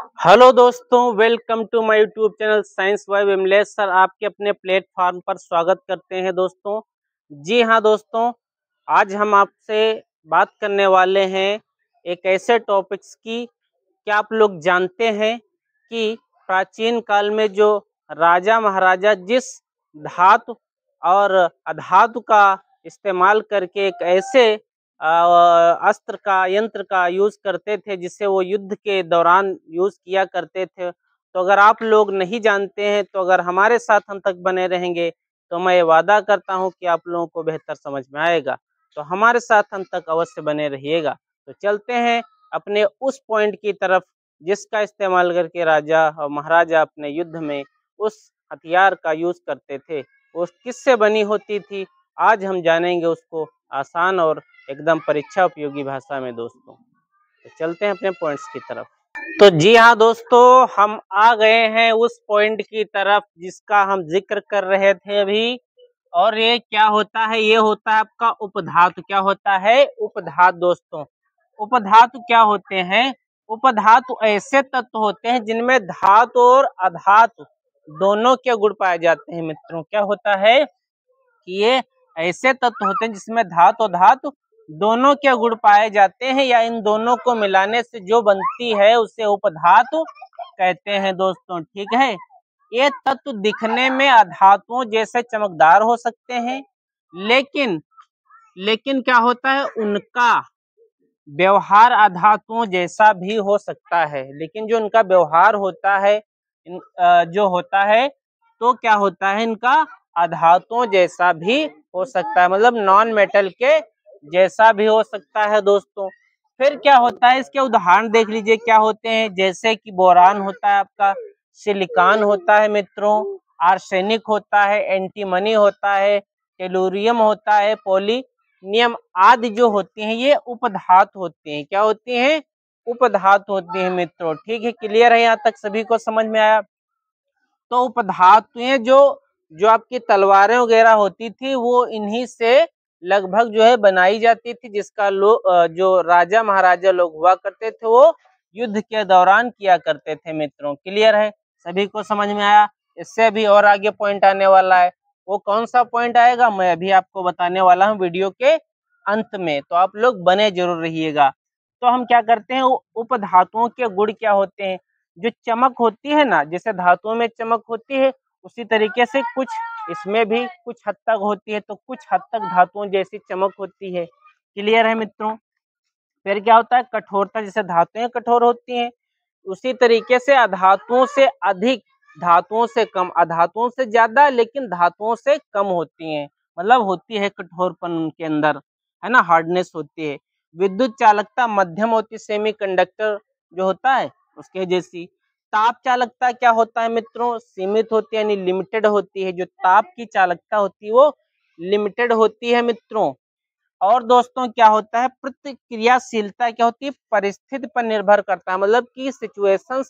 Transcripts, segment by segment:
Hello दोस्तों, welcome to my YouTube channel science by Vimlesh sir. आपके अपने प्लेटफॉर्म पर स्वागत करते हैं दोस्तों। जी हाँ दोस्तों, आज हम आपसे बात करने वाले हैं एक ऐसे टॉपिक्स की। क्या आप लोग जानते हैं कि प्राचीन काल में जो राजा महाराजा जिस धातु और अधातु का इस्तेमाल करके एक ऐसे अस्त्र का यंत्र का यूज करते थे जिसे वो युद्ध के दौरान यूज किया करते थे। तो अगर आप लोग नहीं जानते हैं तो अगर हमारे साथ अंत तक बने रहेंगे तो मैं ये वादा करता हूं कि आप लोगों को बेहतर समझ में आएगा। तो हमारे साथ अंत तक अवश्य बने रहिएगा। तो चलते हैं अपने उस पॉइंट की तरफ जिसका इस्तेमाल करके राजा और महाराजा अपने युद्ध में उस हथियार का यूज करते थे। वो किससे बनी होती थी, आज हम जानेंगे उसको आसान और एकदम परीक्षा उपयोगी भाषा में दोस्तों। तो चलते हैं अपने पॉइंट्स की तरफ। तो जी हाँ दोस्तों, हम आ गए हैं उस पॉइंट की तरफ जिसका हम जिक्र कर रहे थे अभी। और ये क्या होता है? ये होता है आपका उपधातु। क्या होता है? उपधातु दोस्तों। उपधातु क्या होते हैं? उपधातु ऐसे तत्व होते हैं जिनमें धातु और अधातु दोनों के गुण पाए जाते हैं मित्रों। क्या होता है कि ये ऐसे तत्व होते हैं जिसमें धातु और धातु दोनों के गुण पाए जाते हैं, या इन दोनों को मिलाने से जो बनती है उसे उपधातु कहते हैं दोस्तों। ठीक है। ये तत्व दिखने में अधातुओं जैसे चमकदार हो सकते हैं, लेकिन लेकिन क्या होता है, उनका व्यवहार अधातुओं जैसा भी हो सकता है। लेकिन जो उनका व्यवहार होता है जो होता है तो क्या होता है, इनका अधातुओं जैसा भी हो सकता है, मतलब नॉन मेटल के जैसा भी हो सकता है दोस्तों। फिर क्या होता है, इसके उदाहरण देख लीजिए क्या होते हैं। जैसे कि बोरान होता है आपका, सिलिकॉन होता है मित्रों, आर्सेनिक होता है, एंटीमनी होता है, टेलुरियम होता है, पोलिनियम आदि जो होती हैं ये उपधातु होती हैं। क्या होती हैं? उपधातु होती हैं मित्रों। ठीक है, क्लियर है? यहाँ तक सभी को समझ में आया? तो उपधातुएं जो जो आपकी तलवारें वगैरह होती थी वो इन्हीं से लगभग जो है बनाई जाती थी, जिसका जो राजा महाराजा लोग हुआ करते थे वो युद्ध के दौरान किया करते थे मित्रों। क्लियर है? सभी को समझ में आया? इससे भी और आगे पॉइंट आने वाला है। वो कौन सा पॉइंट आएगा मैं अभी आपको बताने वाला हूँ वीडियो के अंत में, तो आप लोग बने जरूर रहिएगा। तो हम क्या करते हैं, उपधातुओं के गुण क्या होते हैं? जो चमक होती है ना, जैसे धातुओं में चमक होती है उसी तरीके से कुछ इसमें भी कुछ हद तक होती है, तो कुछ हद तक धातुओं जैसी चमक होती है। क्लियर है मित्रों? फिर क्या होता है, कठोरता, जैसे धातुएं कठोर होती हैं उसी तरीके से अधातुओं से अधिक, धातुओं से कम, अधातुओं से ज्यादा लेकिन धातुओं से कम होती हैं, मतलब होती है कठोरपन उनके अंदर, है ना, हार्डनेस होती है। विद्युत चालकता मध्यम होती, सेमीकंडक्टर जो होता है उसके जैसी। ताप चालकता क्या होता है मित्रों? सीमित होती है, यानी लिमिटेड होती है। जो ताप की चालकता होती है वो लिमिटेड होती है मित्रों। और दोस्तों क्या होता है, प्रतिक्रियाशीलता क्या होती है? परिस्थिति पर निर्भर करता है, मतलब कि सिचुएशंस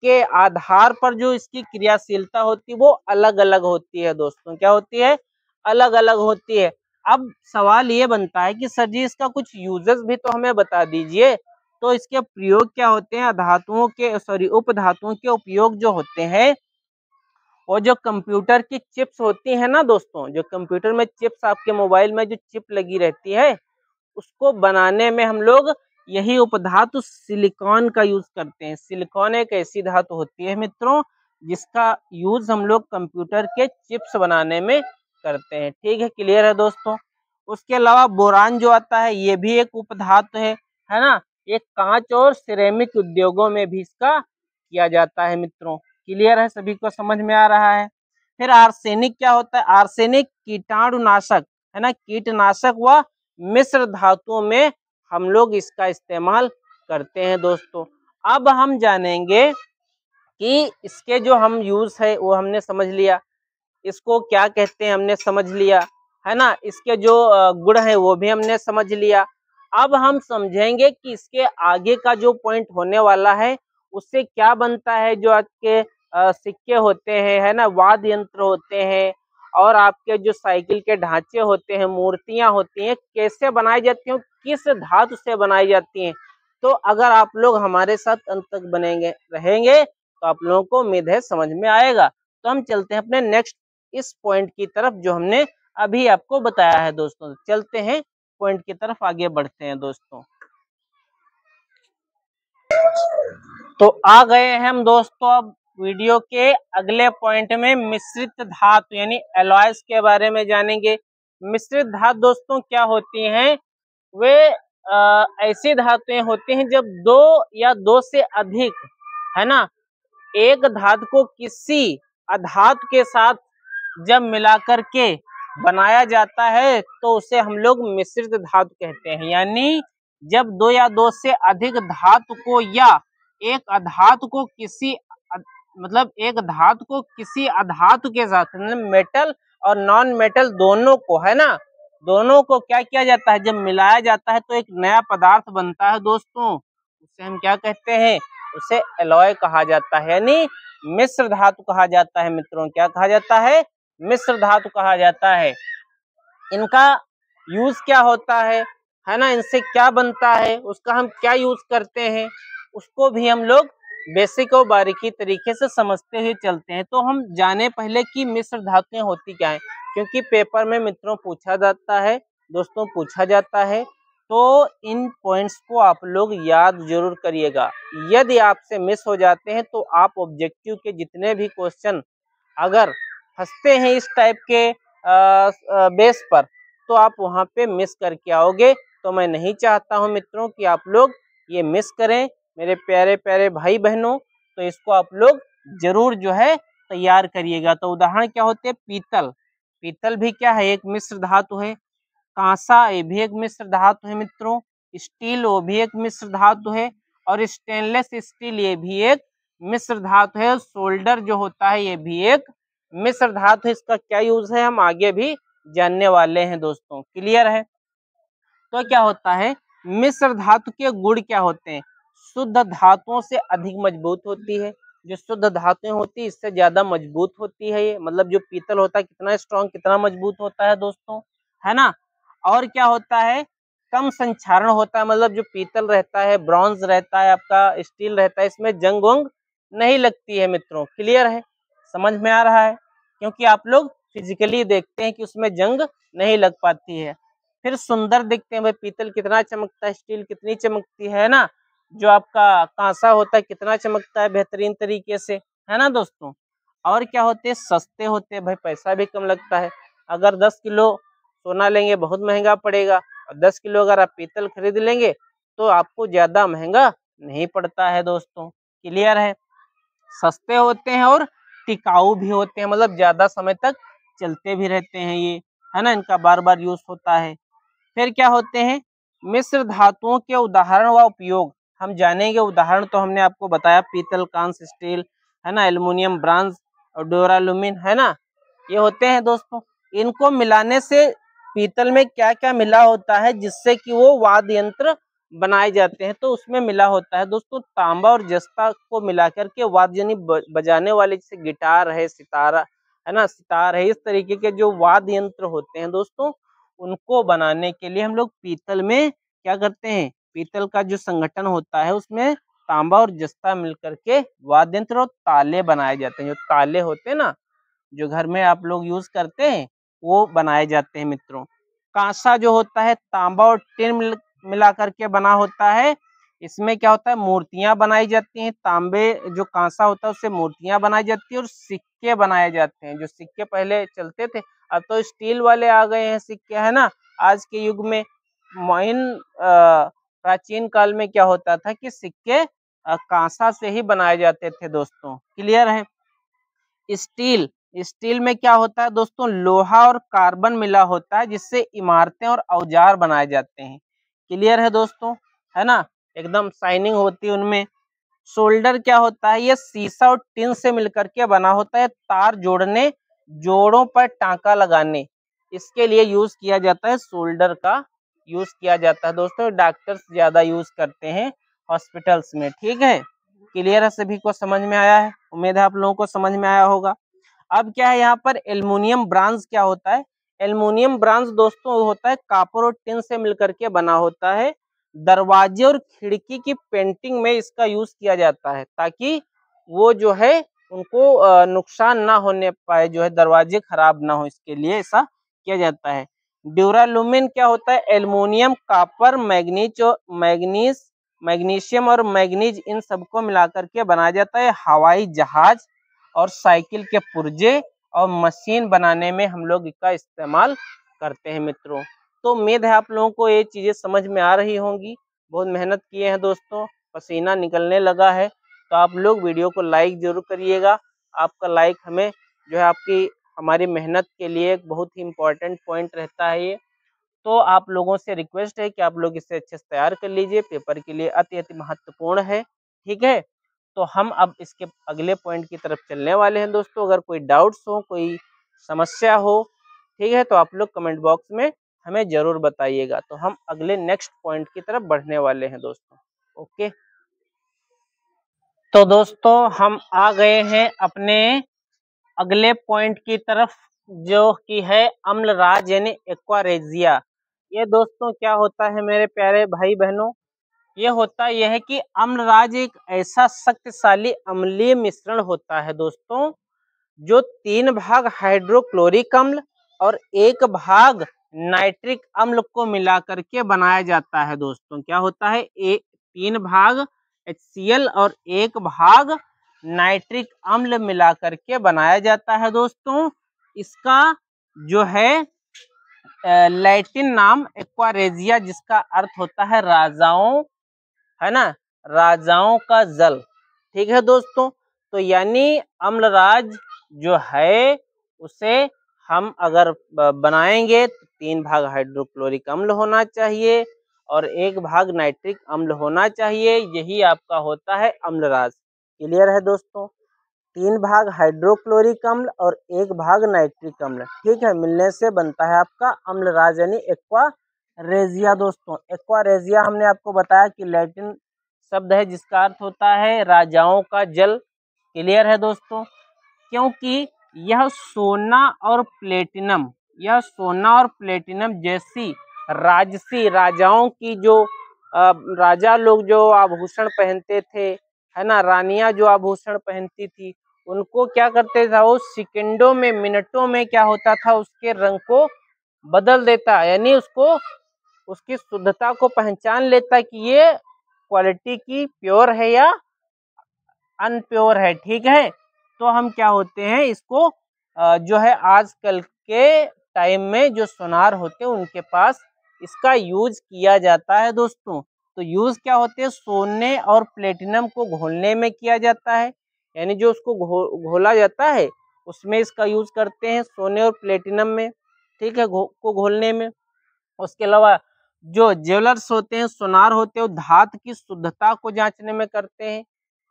के आधार पर जो इसकी क्रियाशीलता होती है वो अलग अलग होती है दोस्तों। क्या होती है? अलग अलग होती है। अब सवाल ये बनता है कि सर जी इसका कुछ यूजेस भी तो हमें बता दीजिए। तो इसके प्रयोग क्या होते हैं? धातुओं के उपधातुओं के उपयोग जो होते हैं वो जो कंप्यूटर की चिप्स होती है ना दोस्तों, जो कंप्यूटर में चिप्स, आपके मोबाइल में जो चिप लगी रहती है उसको बनाने में हम लोग यही उपधातु सिलिकॉन का यूज करते हैं। सिलिकॉन एक ऐसी धातु होती है मित्रों जिसका यूज हम लोग कंप्यूटर के चिप्स बनाने में करते हैं। ठीक है, क्लियर है दोस्तों? उसके अलावा बोरान जो आता है ये भी एक उपधातु है ना। एक कांच और सिरेमिक उद्योगों में भी इसका किया जाता है मित्रों। क्लियर है? सभी को समझ में आ रहा है? फिर आर्सेनिक क्या होता है? आर्सेनिक कीटाणुनाशक, है ना, कीटनाशक व मिश्र धातुओं में हम लोग इसका इस्तेमाल करते हैं दोस्तों। अब हम जानेंगे कि इसके जो हम यूज है वो हमने समझ लिया, इसको क्या कहते हैं हमने समझ लिया, है ना। इसके जो गुण है वो भी हमने समझ लिया। अब हम समझेंगे कि इसके आगे का जो पॉइंट होने वाला है उससे क्या बनता है। जो आपके सिक्के होते हैं, है ना, वाद्य यंत्र होते हैं, और आपके जो साइकिल के ढांचे होते हैं, मूर्तियां होती हैं, कैसे बनाई जाती हैं, किस धातु से बनाई जाती हैं, तो अगर आप लोग हमारे साथ अंत तक बनेंगे रहेंगे तो आप लोगों को उम्मीद है समझ में आएगा। तो हम चलते हैं अपने नेक्स्ट इस पॉइंट की तरफ जो हमने अभी आपको बताया है दोस्तों। चलते हैं पॉइंट की तरफ, आगे बढ़ते हैं दोस्तों। तो आ गए हैं हम दोस्तों अब वीडियो के अगले पॉइंट में, मिश्रित धातु यानी एलॉयज के बारे में जानेंगे। मिश्रित धातु दोस्तों क्या होती हैं? वे ऐसी धातुएं होती हैं जब दो या दो से अधिक, है ना, एक धातु को किसी अधातु के साथ जब मिलाकर के बनाया जाता है तो उसे हम लोग मिश्रित धातु कहते हैं। यानी जब दो या दो से अधिक धातु को या एक अधातु को किसी मतलब एक धातु को किसी अधातु के साथ, मेटल और नॉन मेटल दोनों को, है ना, दोनों को क्या किया जाता है, जब मिलाया जाता है तो एक नया पदार्थ बनता है दोस्तों। उसे हम क्या कहते हैं? उसे एलॉय कहा जाता है, यानी मिश्र धातु कहा जाता है मित्रों। क्या कहा जाता है? मिश्र धातु कहा जाता है। इनका यूज क्या होता है ना, इनसे क्या बनता है, उसका हम क्या यूज करते हैं, उसको भी हम लोग बेसिक और बारीकी तरीके से समझते हुए चलते हैं। तो हम जाने पहले कि मिश्र धातुएं होती क्या है, क्योंकि पेपर में मित्रों पूछा जाता है दोस्तों, पूछा जाता है। तो इन पॉइंट्स को आप लोग याद जरूर करिएगा। यदि आपसे मिस हो जाते हैं तो आप ऑब्जेक्टिव के जितने भी क्वेश्चन अगर फंसते हैं इस टाइप के बेस पर, तो आप वहां पे मिस करके आओगे। तो मैं नहीं चाहता हूं मित्रों कि आप लोग ये मिस करें मेरे प्यारे प्यारे भाई बहनों। तो इसको आप लोग जरूर जो है तैयार करिएगा। तो उदाहरण क्या होते हैं? पीतल, पीतल भी क्या है? एक मिश्र धातु है। कांसा, ये भी एक मिश्र धातु है मित्रों। स्टील, वो भी एक मिश्र धातु है। और स्टेनलेस स्टील, ये भी एक मिश्र धातु है। सोल्डर जो होता है ये भी एक मिश्र धातु है। इसका क्या यूज है हम आगे भी जानने वाले हैं दोस्तों। क्लियर है? तो क्या होता है, मिश्र धातु के गुण क्या होते हैं? शुद्ध धातुओं से अधिक मजबूत होती है। जो शुद्ध धातुएं होती है इससे ज्यादा मजबूत होती है ये, मतलब जो पीतल होता है कितना स्ट्रॉन्ग, कितना मजबूत होता है दोस्तों, है ना। और क्या होता है, कम संक्षारण होता है, मतलब जो पीतल रहता है, ब्रॉन्ज रहता है, आपका स्टील रहता है, इसमें जंग वंग नहीं लगती है मित्रों। क्लियर है? समझ में आ रहा है? क्योंकि आप लोग फिजिकली देखते हैं कि उसमें जंग नहीं लग पाती है। फिर सुंदर दिखते हैं, भाई पीतल कितना चमकता है, स्टील कितनी चमकती है ना। जो आपका कांसा होता है कितना चमकता है बेहतरीन तरीके से, है ना दोस्तों। और क्या होते हैं, सस्ते होते हैं, भाई पैसा भी कम लगता है। अगर 10 किलो सोना लेंगे बहुत महंगा पड़ेगा, और 10 किलो अगर आप पीतल खरीद लेंगे तो आपको ज्यादा महंगा नहीं पड़ता है दोस्तों। क्लियर है? सस्ते होते हैं और टिकाऊ भी होते हैं, मतलब ज्यादा समय तक चलते भी रहते हैं ये, है ना, इनका बार बार यूज होता है। फिर क्या होते हैं, मिश्र धातुओं के उदाहरण व उपयोग हम जानेंगे। उदाहरण तो हमने आपको बताया, पीतल, कांस्य, स्टील, है ना, एल्युमिनियम, ब्रांज और डोरालुमिन, है ना, ये होते हैं दोस्तों। इनको मिलाने से पीतल में क्या क्या मिला होता है जिससे कि वो वाद्य यंत्र बनाए जाते हैं? तो उसमें मिला होता है दोस्तों तांबा और जस्ता को मिला करके वाद्य यानी बजाने वाले, जैसे गिटार है, सितारा है ना, सितार है, इस तरीके के जो वाद्य यंत्र होते हैं दोस्तों, उनको बनाने के लिए हम लोग पीतल में क्या करते हैं, पीतल का जो संगठन होता है उसमें तांबा और जस्ता मिलकर के वाद्य यंत्र और ताले बनाए जाते हैं। जो ताले होते हैं ना, जो घर में आप लोग यूज करते हैं, वो बनाए जाते हैं मित्रों। कांसा जो होता है तांबा और टिन मिला करके बना होता है। इसमें क्या होता है, मूर्तियां बनाई जाती हैं। तांबे जो कांसा होता है उससे मूर्तियां बनाई जाती है और सिक्के बनाए जाते हैं। जो सिक्के पहले चलते थे, अब तो स्टील वाले आ गए हैं सिक्के, है ना। आज के युग में प्राचीन काल में क्या होता था कि सिक्के कांसा से ही बनाए जाते थे दोस्तों। क्लियर है? स्टील, स्टील में क्या होता है दोस्तों, लोहा और कार्बन मिला होता है जिससे इमारतें और औजार बनाए जाते हैं। क्लियर है दोस्तों, है ना, एकदम शाइनिंग होती है उनमें। सोल्डर क्या होता है, ये शीशा और टिन से मिलकर के बना होता है। तार जोड़ने, जोड़ों पर टांका लगाने, इसके लिए यूज किया जाता है। सोल्डर का यूज किया जाता है दोस्तों। डॉक्टर्स ज्यादा यूज करते हैं हॉस्पिटल्स में। ठीक है? क्लियर है? सभी को समझ में आया है? उम्मीद है आप लोगों को समझ में आया होगा। अब क्या है यहाँ पर, एल्युमिनियम ब्रांज क्या होता है? एल्युमिनियम ब्रांज दोस्तों होता है कापर और टिन से मिलकर के बना होता है। दरवाजे और खिड़की की पेंटिंग में इसका यूज किया जाता है, ताकि वो जो है उनको नुकसान ना होने पाए, जो है दरवाजे खराब ना हो, इसके लिए ऐसा किया जाता है। ड्यूरालुमिन क्या होता है? एल्युमिनियम, कॉपर, मैग्नीशियम और मैग्नीज, इन सबको मिलाकर के बनाया जाता है। हवाई जहाज और साइकिल के पुर्जे और मशीन बनाने में हम लोग इसका इस्तेमाल करते हैं मित्रों। तो उम्मीद है आप लोगों को ये चीजें समझ में आ रही होंगी। बहुत मेहनत किए हैं दोस्तों, पसीना निकलने लगा है। तो आप लोग वीडियो को लाइक जरूर करिएगा। आपका लाइक हमें जो है आपकी हमारी मेहनत के लिए एक बहुत ही इम्पोर्टेंट पॉइंट रहता है ये। तो आप लोगों से रिक्वेस्ट है कि आप लोग इसे अच्छे से तैयार कर लीजिए, पेपर के लिए अति अति महत्वपूर्ण है। ठीक है, तो हम अब इसके अगले पॉइंट की तरफ चलने वाले हैं दोस्तों। अगर कोई डाउट्स हो, कोई समस्या हो, ठीक है, तो आप लोग कमेंट बॉक्स में हमें जरूर बताइएगा। तो हम अगले नेक्स्ट पॉइंट की तरफ बढ़ने वाले हैं दोस्तों। ओके, तो दोस्तों हम आ गए हैं अपने अगले पॉइंट की तरफ, जो कि है अम्लराज यानी एक्वारेजिया। ये दोस्तों क्या होता है मेरे प्यारे भाई बहनों? ये होता यह है कि अम्लराज एक ऐसा शक्तिशाली अम्लीय मिश्रण होता है दोस्तों, जो 3 भाग हाइड्रोक्लोरिक अम्ल और 1 भाग नाइट्रिक अम्ल को मिला करके बनाया जाता है दोस्तों। क्या होता है? 3 भाग HCl और 1 भाग नाइट्रिक अम्ल मिला करके बनाया जाता है दोस्तों। इसका जो है लैटिन नाम एक्वारेजिया, जिसका अर्थ होता है राजाओं, है ना, राजाओं का जल। ठीक है दोस्तों, तो यानी अम्लराज जो है उसे हम अगर बनाएंगे तो 3 भाग हाइड्रोक्लोरिक अम्ल होना चाहिए और 1 भाग नाइट्रिक अम्ल होना चाहिए। यही आपका होता है अम्लराज। क्लियर है दोस्तों? 3 भाग हाइड्रोक्लोरिक अम्ल और 1 भाग नाइट्रिक अम्ल, ठीक है, मिलने से बनता है आपका अम्लराज यानी एक्वा रेजिया। दोस्तों एक्वा रेजिया हमने आपको बताया कि लैटिन शब्द है जिसका अर्थ होता है राजाओं का जल। क्लियर है दोस्तों? क्योंकि यह सोना और प्लेटिनम, यह सोना और प्लेटिनम जैसी राजसी राजाओं की जो राजा लोग जो आभूषण पहनते थे, है ना, रानियां जो आभूषण पहनती थी, उनको क्या करते था, वो सेकंडों में मिनटों में क्या होता था, उसके रंग को बदल देता, यानी उसको उसकी शुद्धता को पहचान लेता कि ये क्वालिटी की प्योर है या अनप्योर है। ठीक है, तो हम क्या होते हैं इसको जो है आजकल के टाइम में जो सोनार होते हैं उनके पास इसका यूज किया जाता है दोस्तों। तो यूज क्या होते हैं, सोने और प्लेटिनम को घोलने में किया जाता है, यानी जो उसको घोला जाता है उसमें इसका यूज करते हैं, सोने और प्लेटिनम में। ठीक है, को घोलने में। उसके अलावा जो ज्वेलर्स होते हैं, सोनार होते हैं, वो धातु की शुद्धता को जांचने में करते हैं।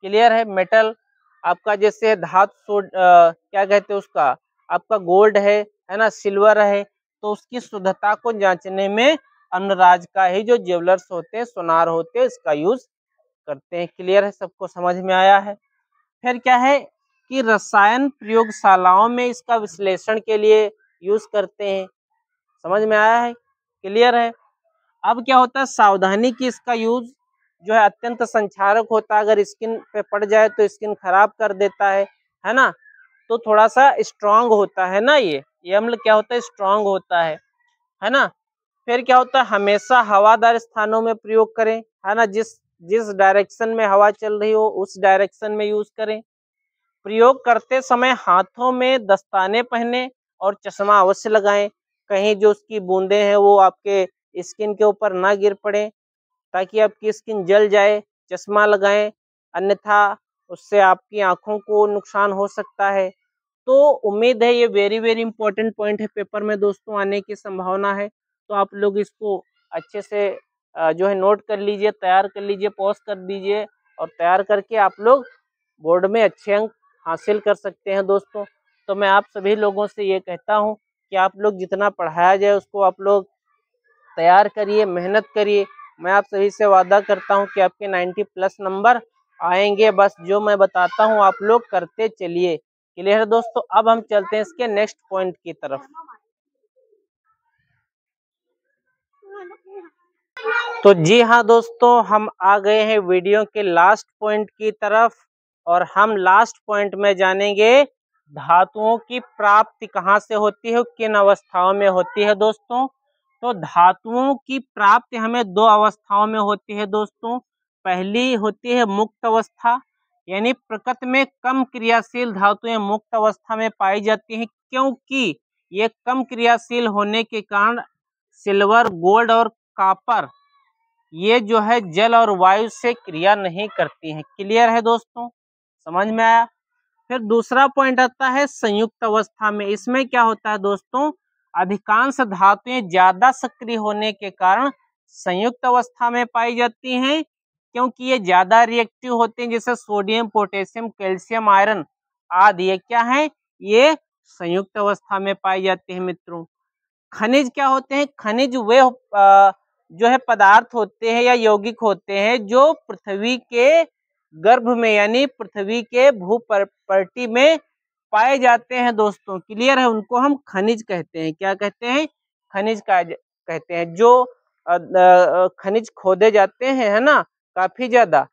क्लियर है? मेटल आपका जैसे धातु क्या कहते हैं उसका, आपका गोल्ड है ना, सिल्वर है, तो उसकी शुद्धता को जांचने में अम्लराज का ही जो ज्वेलर्स होते हैं, सोनार होते हैं, इसका यूज करते हैं। क्लियर है? सबको समझ में आया है? फिर क्या है कि रसायन प्रयोगशालाओं में इसका विश्लेषण के लिए यूज करते हैं। समझ में आया है? क्लियर है? अब क्या होता है, सावधानी की इसका यूज जो है अत्यंत संक्षारक होता है। अगर स्किन पे पड़ जाए तो स्किन खराब कर देता है ना। तो थोड़ा सा स्ट्रांग होता है ना, ये अम्ल क्या होता है, स्ट्रांग होता है ना। फिर क्या होता है, हमेशा हवादार स्थानों में प्रयोग करें, है ना, जिस जिस डायरेक्शन में हवा चल रही हो उस डायरेक्शन में यूज करें। प्रयोग करते समय हाथों में दस्ताने पहने और चश्मा अवश्य लगाएं, कहीं जो उसकी बूंदे हैं वो आपके स्किन के ऊपर ना गिर पड़े, ताकि आपकी स्किन जल जाए। चश्मा लगाएं, अन्यथा उससे आपकी आंखों को नुकसान हो सकता है। तो उम्मीद है ये वेरी वेरी इंपॉर्टेंट पॉइंट है, पेपर में दोस्तों आने की संभावना है। तो आप लोग इसको अच्छे से जो है नोट कर लीजिए, तैयार कर लीजिए, पॉज कर दीजिए और तैयार करके आप लोग बोर्ड में अच्छे अंक हासिल कर सकते हैं दोस्तों। तो मैं आप सभी लोगों से ये कहता हूँ कि आप लोग जितना पढ़ाया जाए उसको आप लोग तैयार करिए, मेहनत करिए। मैं आप सभी से वादा करता हूँ कि आपके 90+ नंबर आएंगे। बस जो मैं बताता हूँ आप लोग करते चलिए। क्लियर है दोस्तों? अब हम चलते हैं इसके नेक्स्ट पॉइंट की तरफ। तो जी हाँ दोस्तों, हम आ गए हैं वीडियो के लास्ट पॉइंट की तरफ और हम लास्ट पॉइंट में जानेंगे धातुओं की प्राप्ति कहाँ से होती है, किन अवस्थाओं में होती है दोस्तों। तो धातुओं की प्राप्ति हमें दो अवस्थाओं में होती है दोस्तों। पहली होती है मुक्त अवस्था, यानी प्रकृति में कम क्रियाशील धातुएं मुक्त अवस्था में पाई जाती हैं, क्योंकि ये कम क्रियाशील होने के कारण सिल्वर, गोल्ड और कॉपर ये जो है जल और वायु से क्रिया नहीं करती हैं। क्लियर है दोस्तों, समझ में आया। फिर दूसरा पॉइंट आता है संयुक्त अवस्था में। इसमें क्या होता है दोस्तों, अधिकांश धातुएं ज्यादा सक्रिय होने के कारण संयुक्त अवस्था में पाई जाती हैं, क्योंकि ये ज्यादा रिएक्टिव होते हैं, जैसे सोडियम, पोटेशियम, कैल्शियम, आयरन आदि ये क्या है, ये संयुक्त अवस्था में पाई जाती है मित्रों। खनिज क्या होते हैं, खनिज वे जो है पदार्थ होते हैं या यौगिक होते हैं जो पृथ्वी के गर्भ में यानी पृथ्वी के भूपर्टी में पाए जाते हैं दोस्तों। क्लियर है, उनको हम खनिज कहते हैं। क्या कहते हैं, खनिज कहते हैं। जो खनिज खोदे जाते हैं है ना काफी ज्यादा,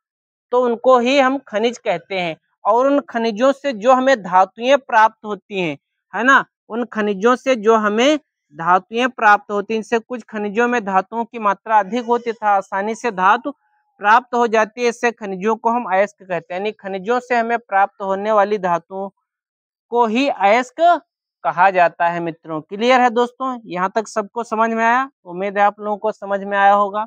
तो उनको ही हम खनिज कहते हैं। और उन खनिजों से जो हमें धातुएं प्राप्त होती हैं है ना, उन खनिजों से जो हमें धातुएं प्राप्त होती हैं, इनसे कुछ खनिजों में धातुओं की मात्रा अधिक होती है, आसानी से धातु प्राप्त हो जाती है, इससे खनिजों को हम अयस्क कहते हैं। यानी खनिजों से हमें प्राप्त होने वाली धातुओं को ही अयस्क कहा जाता है मित्रों। क्लियर है दोस्तों, यहाँ तक सबको समझ में आया, उम्मीद है आप लोगों को समझ में आया होगा।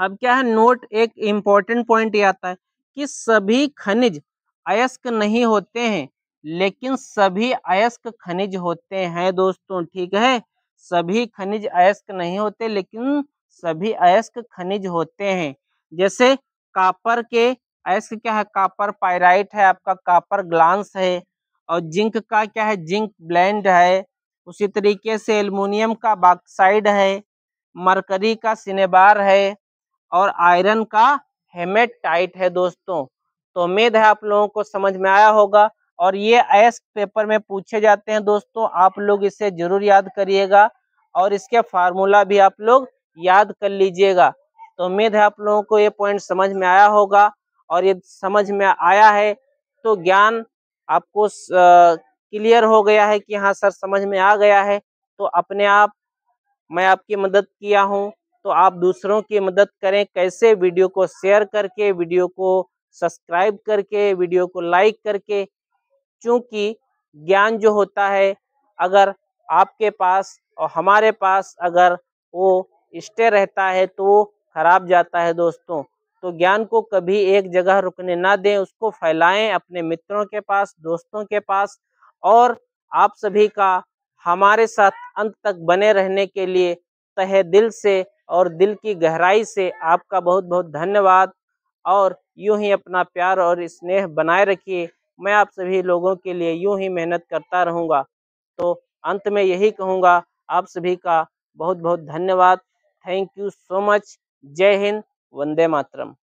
अब क्या है, नोट एक इम्पोर्टेंट पॉइंट ये आता है कि सभी खनिज अयस्क नहीं होते हैं, लेकिन सभी अयस्क खनिज होते हैं दोस्तों। ठीक है, सभी खनिज अयस्क नहीं होते, लेकिन सभी अयस्क खनिज होते हैं। जैसे कॉपर के अयस्क क्या है, कॉपर पाइराइट है आपका, कॉपर ग्लांस है। और जिंक का क्या है, जिंक ब्लेंड है। उसी तरीके से एल्युमिनियम का बॉक्साइड है, मरकरी का सिनेबार है, और आयरन का हेमेटाइट है दोस्तों। तो उम्मीद है आप लोगों को समझ में आया होगा। और ये अयस्क पेपर में पूछे जाते हैं दोस्तों, आप लोग इसे जरूर याद करिएगा और इसके फार्मूला भी आप लोग याद कर लीजिएगा। तो उम्मीद है आप लोगों को ये पॉइंट समझ में आया होगा। और ये समझ में आया है तो ज्ञान आपको क्लियर हो गया है कि हाँ सर समझ में आ गया है, तो अपने आप मैं आपकी मदद किया हूँ, तो आप दूसरों की मदद करें। कैसे, वीडियो को शेयर करके, वीडियो को सब्सक्राइब करके, वीडियो को लाइक करके। क्योंकि ज्ञान जो होता है अगर आपके पास और हमारे पास अगर वो स्टे रहता है तो वो खराब जाता है दोस्तों। तो ज्ञान को कभी एक जगह रुकने ना दें, उसको फैलाएं अपने मित्रों के पास, दोस्तों के पास। और आप सभी का हमारे साथ अंत तक बने रहने के लिए तहे दिल से और दिल की गहराई से आपका बहुत बहुत धन्यवाद। और यूं ही अपना प्यार और स्नेह बनाए रखिए। मैं आप सभी लोगों के लिए यूं ही मेहनत करता रहूँगा। तो अंत में यही कहूँगा, आप सभी का बहुत बहुत धन्यवाद। Thank you so much. जय हिंद, वंदे मातरम।